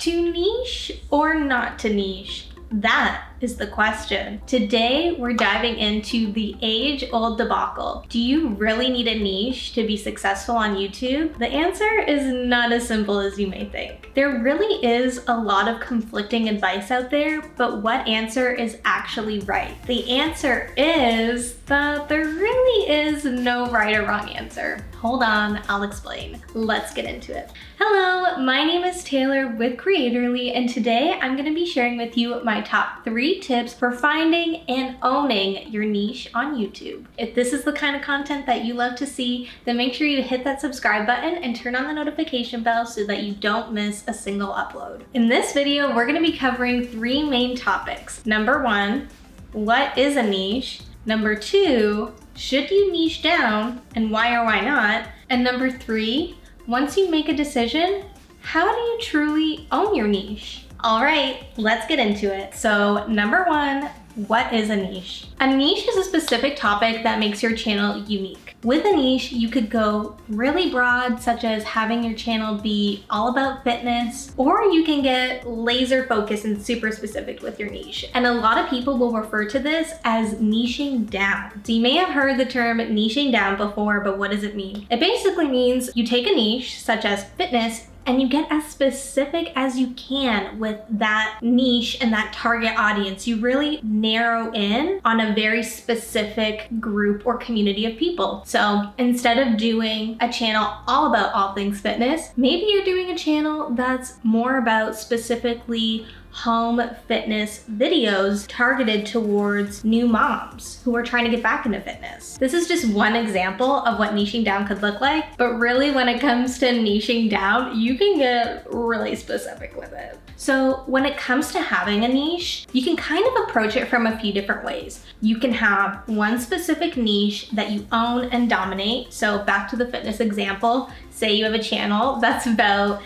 To niche or not to niche? That is the question. Today, we're diving into the age-old debacle. Do you really need a niche to be successful on YouTube? The answer is not as simple as you may think. There really is a lot of conflicting advice out there, but what answer is actually right? The answer is that there really is no right or wrong answer. Hold on, I'll explain. Let's get into it. Hello, my name is Taylor with Creatorly, and today I'm going to be sharing with you my top 3 tips for finding and owning your niche on YouTube. If this is the kind of content that you love to see, then make sure you hit that subscribe button and turn on the notification bell so that you don't miss a single upload. In this video, we're going to be covering 3 main topics. Number 1, what is a niche? Number 2, should you niche down and why or why not? And number 3, once you make a decision, how do you truly own your niche? All right, let's get into it. So number 1, what is a niche? A niche is a specific topic that makes your channel unique. With a niche, you could go really broad, such as having your channel be all about fitness, or you can get laser focused and super specific with your niche. And a lot of people will refer to this as niching down. So you may have heard the term niching down before, but what does it mean? It basically means you take a niche, such as fitness, and you get as specific as you can with that niche and that target audience. You really narrow in on a very specific group or community of people. So instead of doing a channel all about all things fitness, maybe you're doing a channel that's more about specifically home fitness videos targeted towards new moms who are trying to get back into fitness. This is just one example of what niching down could look like, but really when it comes to niching down, you can get really specific with it. So when it comes to having a niche, you can kind of approach it from a few different ways. You can have one specific niche that you own and dominate. So back to the fitness example, say you have a channel that's about,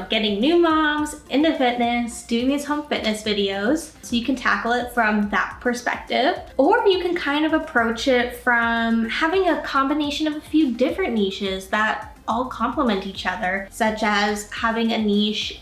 getting new moms into fitness, doing these home fitness videos. So you can tackle it from that perspective, or you can kind of approach it from having a combination of a few different niches that all complement each other, such as having a niche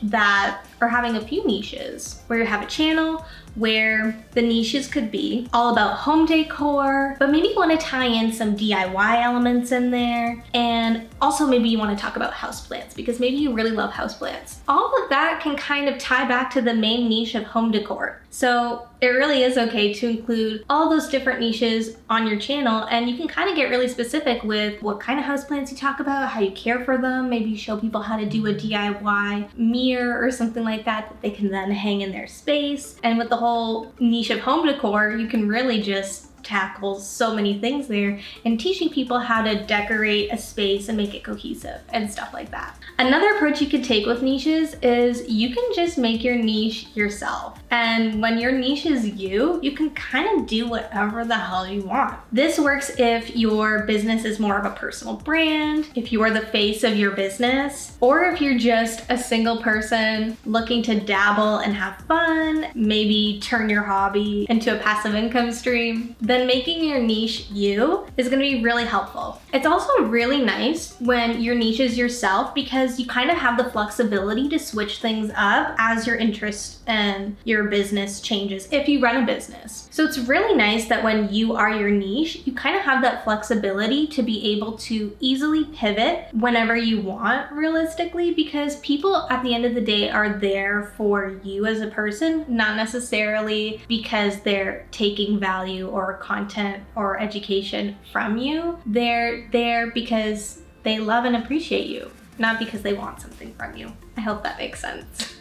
or having a few niches where you have a channel where the niches could be all about home decor, but maybe you want to tie in some DIY elements in there. And also maybe you want to talk about houseplants because maybe you really love houseplants. All of that can kind of tie back to the main niche of home decor. So it really is okay to include all those different niches on your channel, and you can kind of get really specific with what kind of houseplants you talk about, how you care for them. Maybe you show people how to do a DIY mirror or something like that they can then hang in their space. And with the whole niche of home decor, you can really just tackle so many things there and teaching people how to decorate a space and make it cohesive and stuff like that. Another approach you could take with niches is you can just make your niche yourself. And when your niche is you can kind of do whatever the hell you want. This works if your business is more of a personal brand, if you are the face of your business, or if you're just a single person looking to dabble and have fun, maybe turn your hobby into a passive income stream. Then making your niche you is going to be really helpful. It's also really nice when your niche is yourself because you kind of have the flexibility to switch things up as your interest and your business changes if you run a business. So it's really nice that when you are your niche, you kind of have that flexibility to be able to easily pivot whenever you want realistically, because people at the end of the day are there for you as a person, not necessarily because they're taking value or content or education from you. They're there because they love and appreciate you, not because they want something from you. I hope that makes sense.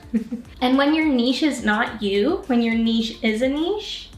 And when your niche is not you, when your niche is a niche,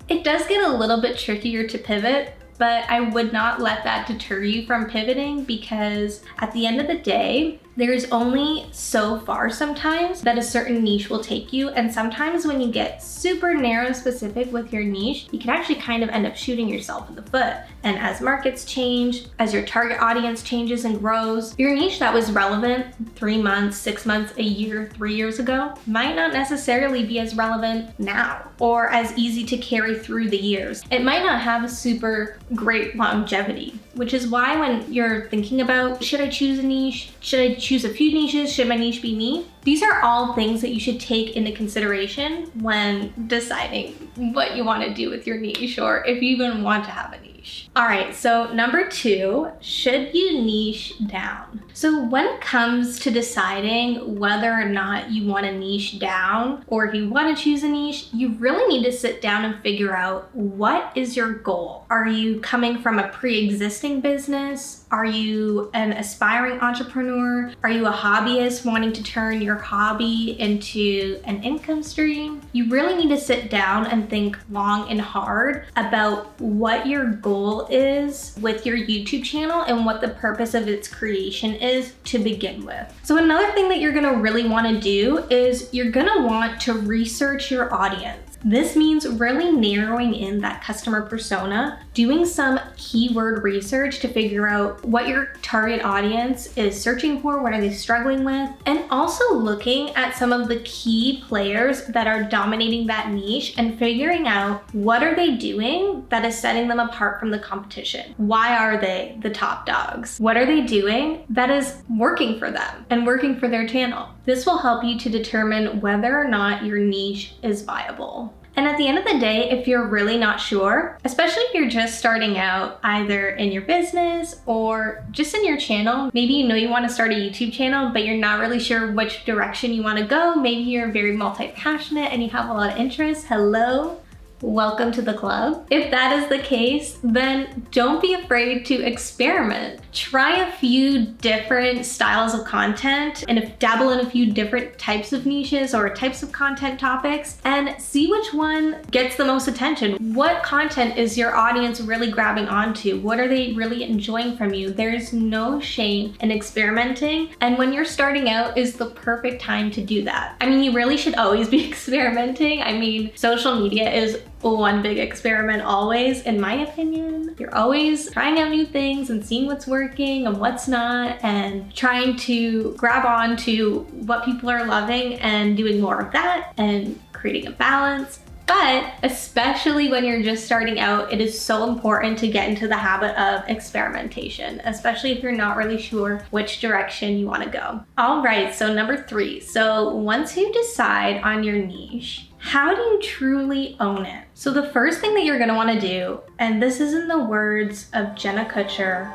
it does get a little bit trickier to pivot, but I would not let that deter you from pivoting because at the end of the day, there's only so far sometimes that a certain niche will take you. And sometimes when you get super narrow specific with your niche, you can actually kind of end up shooting yourself in the foot. And as markets change, as your target audience changes and grows, your niche that was relevant 3 months, 6 months, a year, 3 years ago might not necessarily be as relevant now or as easy to carry through the years. It might not have a super great longevity. Which is why when you're thinking about, should I choose a niche? Should I choose a few niches? Should my niche be me? These are all things that you should take into consideration when deciding what you want to do with your niche, or if you even want to have a niche. All right, so number 2, should you niche down? So when it comes to deciding whether or not you want to niche down, or if you want to choose a niche, you really need to sit down and figure out, what is your goal? Are you coming from a pre-existing business? Are you an aspiring entrepreneur? Are you a hobbyist wanting to turn your hobby into an income stream? You really need to sit down and think long and hard about what your goal is with your YouTube channel and what the purpose of its creation is to begin with. So another thing that you're gonna really wanna do is you're gonna want to research your audience. This means really narrowing in that customer persona, doing some keyword research to figure out what your target audience is searching for, what are they struggling with, and also looking at some of the key players that are dominating that niche and figuring out what are they doing that is setting them apart from the competition. Why are they the top dogs? What are they doing that is working for them and working for their channel? This will help you to determine whether or not your niche is viable. And at the end of the day, if you're really not sure, especially if you're just starting out either in your business or just in your channel, maybe you know you want to start a YouTube channel, but you're not really sure which direction you want to go. Maybe you're very multi-passionate and you have a lot of interests. Hello. Welcome to the club. If that is the case, then don't be afraid to experiment. Try a few different styles of content and dabble in a few different types of niches or types of content topics and see which one gets the most attention. What content is your audience really grabbing onto? What are they really enjoying from you? There's no shame in experimenting, and when you're starting out is the perfect time to do that. I mean, you really should always be experimenting. I mean, social media is one big experiment always, in my opinion. You're always trying out new things and seeing what's working and what's not, and trying to grab on to what people are loving and doing more of that and creating a balance. But especially when you're just starting out, it is so important to get into the habit of experimentation, especially if you're not really sure which direction you want to go. All right, so number 3. So once you decide on your niche, how do you truly own it? So the first thing that you're gonna wanna do, and this is in the words of Jenna Kutcher,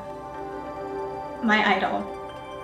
my idol.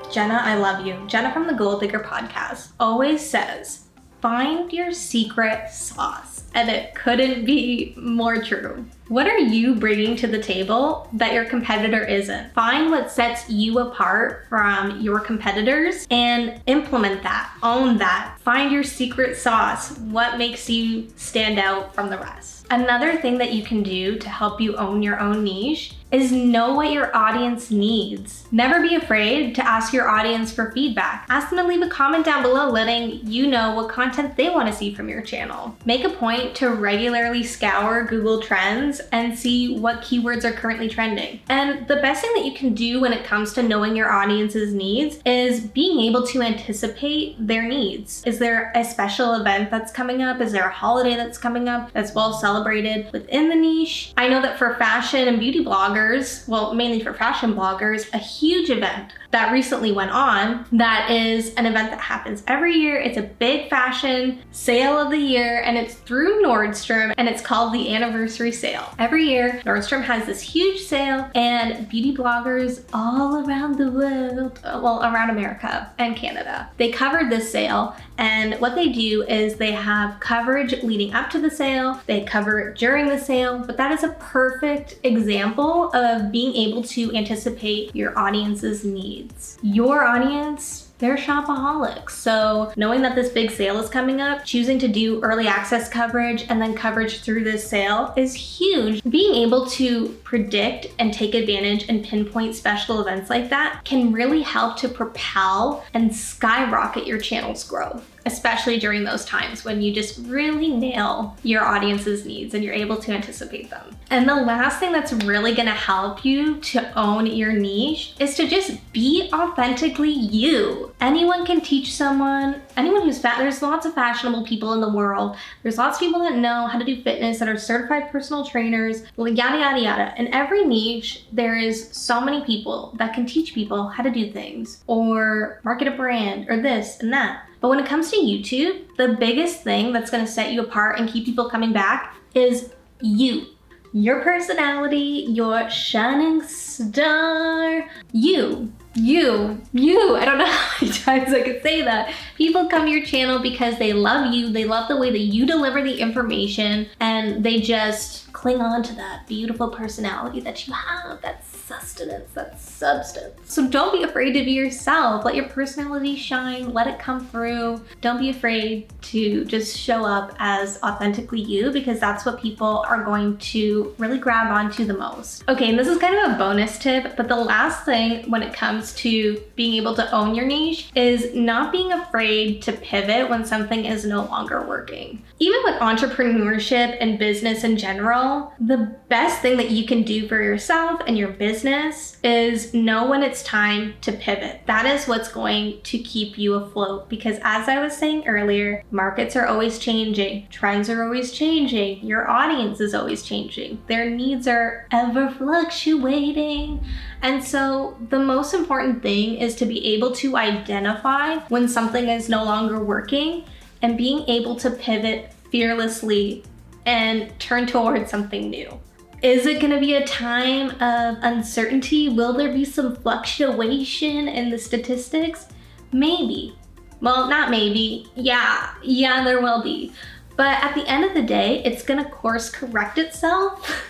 Jenna, I love you. Jenna from the Goal Digger podcast always says, find your secret sauce. And it couldn't be more true. What are you bringing to the table that your competitor isn't? Find what sets you apart from your competitors and implement that, own that. Find your secret sauce, what makes you stand out from the rest. Another thing that you can do to help you own your own niche is know what your audience needs. Never be afraid to ask your audience for feedback. Ask them to leave a comment down below letting you know what content they want to see from your channel. Make a point to regularly scour Google Trends and see what keywords are currently trending. And the best thing that you can do when it comes to knowing your audience's needs is being able to anticipate their needs. Is there a special event that's coming up? Is there a holiday that's coming up that's well celebrated within the niche? I know that for fashion and beauty bloggers, well, mainly for fashion bloggers, a huge event that recently went on that is an event that happens every year. It's a big fashion sale of the year, and it's through Nordstrom, and it's called the Anniversary Sale. Every year, Nordstrom has this huge sale, and beauty bloggers all around the world, well, around America and Canada, they covered this sale. And what they do is they have coverage leading up to the sale, they cover it during the sale, but that is a perfect example of being able to anticipate your audience's needs. Your audience, they're shopaholics. So knowing that this big sale is coming up, choosing to do early access coverage and then coverage through this sale is huge. Being able to predict and take advantage and pinpoint special events like that can really help to propel and skyrocket your channel's growth. especially during those times when you just really nail your audience's needs and you're able to anticipate them. And the last thing that's really gonna help you to own your niche is to just be authentically you. Anyone can teach someone, anyone who's fat. There's lots of fashionable people in the world. There's lots of people that know how to do fitness, that are certified personal trainers, yada, yada, yada. In every niche, there is so many people that can teach people how to do things or market a brand or this and that. But when it comes to YouTube, the biggest thing that's gonna set you apart and keep people coming back is you. Your personality, your shining star, you. I don't know how many times I could say that. People come to your channel because they love you, they love the way that you deliver the information, and they just cling on to that beautiful personality that you have, that sustenance, that substance. So don't be afraid to be yourself. Let your personality shine, let it come through. Don't be afraid to just show up as authentically you, because that's what people are going to really grab onto the most. Okay, and this is kind of a bonus tip, but the last thing when it comes to being able to own your niche is not being afraid to pivot when something is no longer working. Even with entrepreneurship and business in general, the best thing that you can do for yourself and your business is know when it's time to pivot. That is what's going to keep you afloat, because as I was saying earlier, markets are always changing, trends are always changing, your audience is always changing, their needs are ever fluctuating. And so the most important thing is to be able to identify when something is no longer working and being able to pivot fearlessly and turn towards something new. Is it gonna be a time of uncertainty? Will there be some fluctuation in the statistics? Maybe. Well, not maybe. Yeah, there will be. But at the end of the day, it's gonna course correct itself.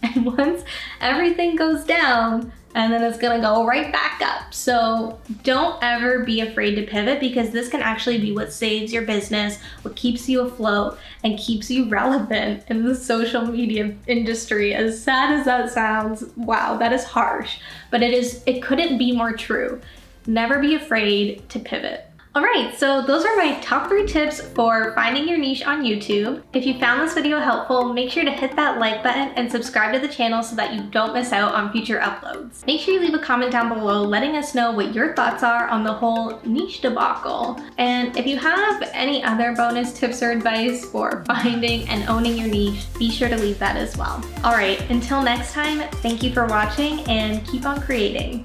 And once everything goes down, and then it's gonna go right back up. So don't ever be afraid to pivot, because this can actually be what saves your business, what keeps you afloat, and keeps you relevant in the social media industry. As sad as that sounds, wow, that is harsh, but it couldn't be more true. Never be afraid to pivot. All right, so those are my top 3 tips for finding your niche on YouTube. If you found this video helpful, make sure to hit that like button and subscribe to the channel so that you don't miss out on future uploads. Make sure you leave a comment down below letting us know what your thoughts are on the whole niche debacle. And if you have any other bonus tips or advice for finding and owning your niche, be sure to leave that as well. All right, until next time, thank you for watching and keep on creating.